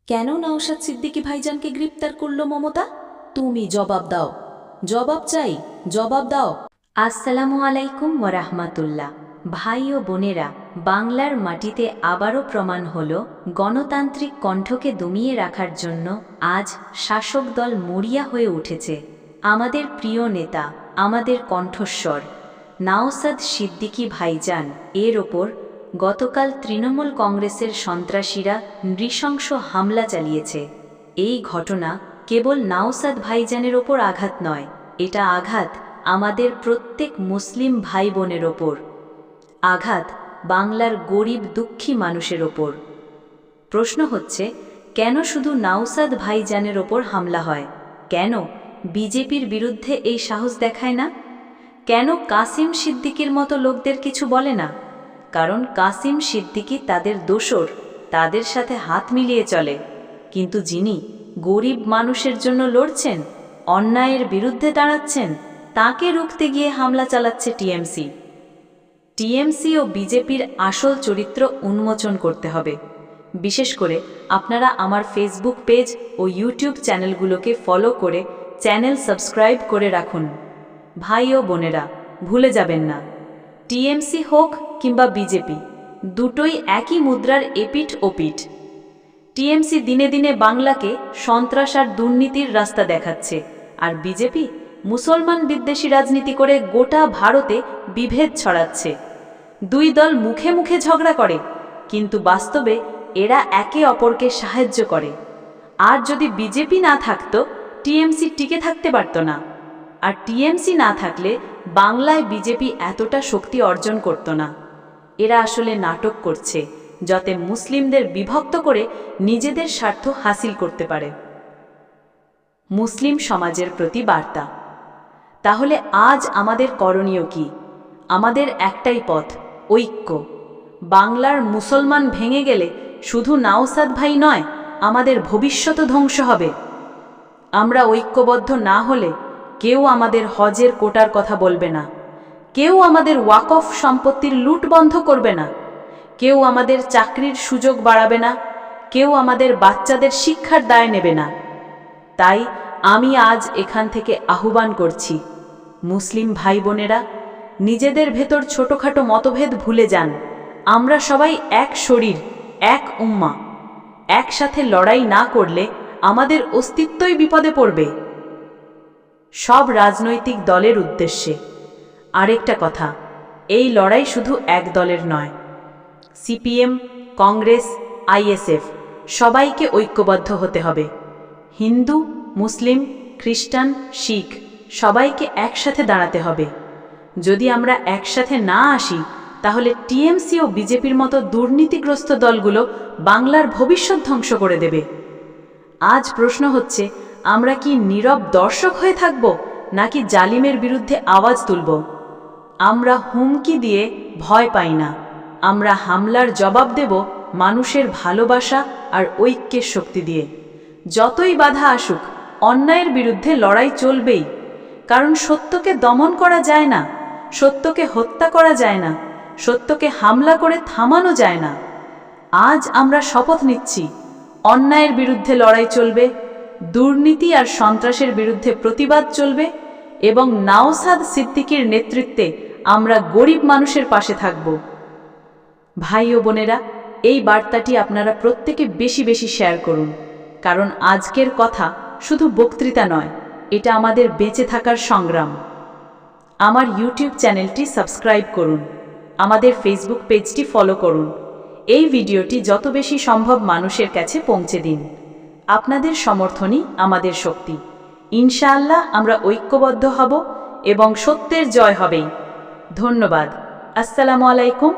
কেন নওশাদ সিদ্দিকী ভাইজানকে গ্রেপ্তার করল মমতা? তুমি জবাব দাও, জবাব চাই, জবাব দাও। আসসালামু আলাইকুম ওয়ারাহমাতুল্লাহ। ভাই ও বোনেরা, বাংলার মাটিতে আবারও প্রমাণ হল গণতান্ত্রিক কণ্ঠকে দমিয়ে রাখার জন্য আজ শাসক দল মরিয়া হয়ে উঠেছে। আমাদের প্রিয় নেতা, আমাদের কণ্ঠস্বর নওশাদ সিদ্দিকী ভাইজান এর ওপর গতকাল তৃণমূল কংগ্রেসের সন্ত্রাসীরা নৃশংস হামলা চালিয়েছে। এই ঘটনা কেবল নওশাদ ভাইজানের ওপর আঘাত নয়, এটা আঘাত আমাদের প্রত্যেক মুসলিম ভাই বোনের ওপর, আঘাত বাংলার গরিব দুঃখী মানুষের ওপর। প্রশ্ন হচ্ছে, কেন শুধু নওশাদ ভাইজানের ওপর হামলা হয়? কেন বিজেপির বিরুদ্ধে এই সাহস দেখায় না? কেন কাসিম সিদ্দিকীর মতো লোকদের কিছু বলে না? কারণ কাসিম সিদ্দিকী তাদের দোসর, তাদের সাথে হাত মিলিয়ে চলে। কিন্তু যিনি গরিব মানুষের জন্য লড়ছেন, অন্যায়ের বিরুদ্ধে দাঁড়াচ্ছেন, তাকে রুখতে গিয়ে হামলা চালাচ্ছে টিএমসি। টিএমসি ও বিজেপির আসল চরিত্র উন্মোচন করতে হবে। বিশেষ করে আপনারা আমার ফেসবুক পেজ ও ইউটিউব চ্যানেলগুলোকে ফলো করে চ্যানেল সাবস্ক্রাইব করে রাখুন। ভাই ও বোনেরা, ভুলে যাবেন না, টিএমসি হোক কিংবা বিজেপি, দুটোই একই মুদ্রার এপিঠ ওপিঠ। টিএমসি দিনে দিনে বাংলাকে সন্ত্রাস আর দুর্নীতির রাস্তা দেখাচ্ছে, আর বিজেপি মুসলমান বিদ্বেষী রাজনীতি করে গোটা ভারতে বিভেদ ছড়াচ্ছে। দুই দল মুখে মুখে ঝগড়া করে, কিন্তু বাস্তবে এরা একে অপরকে সাহায্য করে। আর যদি বিজেপি না থাকতো, টিএমসি টিকে থাকতে পারত না। আর টিএমসি না থাকলে বাংলায় বিজেপি এতটা শক্তি অর্জন করত না। এরা আসলে নাটক করছে, যাতে মুসলিমদের বিভক্ত করে নিজেদের স্বার্থ হাসিল করতে পারে। মুসলিম সমাজের প্রতি বার্তা। তাহলে আজ আমাদের করণীয় কি? আমাদের একটাই পথ, ঐক্য। বাংলার মুসলমান ভেঙে গেলে শুধু নওশাদ ভাই নয়, আমাদের ভবিষ্যৎ ধ্বংস হবে। আমরা ঐক্যবদ্ধ না হলে কেউ আমাদের হজের কোটার কথা বলবে না, কেউ আমাদের ওয়াকফ সম্পত্তির লুট বন্ধ করবে না, কেউ আমাদের চাকরির সুযোগ বাড়াবে না, কেউ আমাদের বাচ্চাদের শিক্ষার দায় নেবে না। তাই আমি আজ এখান থেকে আহ্বান করছি, মুসলিম ভাই বোনেরা, নিজেদের ভেতর ছোটখাটো মতভেদ ভুলে যান। আমরা সবাই এক শরীর, এক উম্মা। একসাথে লড়াই না করলে আমাদের অস্তিত্বই বিপদে পড়বে। সব রাজনৈতিক দলের উদ্দেশ্যে আরেকটা কথা, এই লড়াই শুধু এক দলের নয়। সিপিএম, কংগ্রেস, আইএসএফ সবাইকে ঐক্যবদ্ধ হতে হবে। হিন্দু, মুসলিম, খ্রিস্টান, শিখ সবাইকে একসাথে দাঁড়াতে হবে। যদি আমরা একসাথে না আসি, তাহলে টিএমসি ও বিজেপির মতো দুর্নীতিগ্রস্ত দলগুলো বাংলার ভবিষ্যৎ ধ্বংস করে দেবে। আজ প্রশ্ন হচ্ছে, আমরা কি নীরব দর্শক হয়ে থাকব, নাকি জালিমের বিরুদ্ধে আওয়াজ তুলব? আমরা হুমকি দিয়ে ভয় পাই না, আমরা হামলার জবাব দেব মানুষের ভালোবাসা আর ঐক্যের শক্তি দিয়ে। যতই বাধা আসুক, অন্যায়ের বিরুদ্ধে লড়াই চলবেই। কারণ সত্যকে দমন করা যায় না, সত্যকে হত্যা করা যায় না, সত্যকে হামলা করে থামানো যায় না। আজ আমরা শপথ নিচ্ছি, অন্যায়ের বিরুদ্ধে লড়াই চলবে, দুর্নীতি আর সন্ত্রাসের বিরুদ্ধে প্রতিবাদ চলবে, এবং নওশাদ সিদ্দিকীর নেতৃত্বে আমরা গরিব মানুষের পাশে থাকব। ভাই ও বোনেরা, এই বার্তাটি আপনারা প্রত্যেকে বেশি বেশি শেয়ার করুন, কারণ আজকের কথা শুধু বক্তৃতা নয়, এটা আমাদের বেঁচে থাকার সংগ্রাম। আমার ইউটিউব চ্যানেলটি সাবস্ক্রাইব করুন, আমাদের ফেসবুক পেজটি ফলো করুন। এই ভিডিওটি যত বেশি সম্ভব মানুষের কাছে পৌঁছে দিন। আপনাদের সমর্থনই আমাদের শক্তি। ইনশাআল্লাহ আমরা ঐক্যবদ্ধ হব এবং সত্যের জয় হবেই। ধন্যবাদ। আসসালামু আলাইকুম।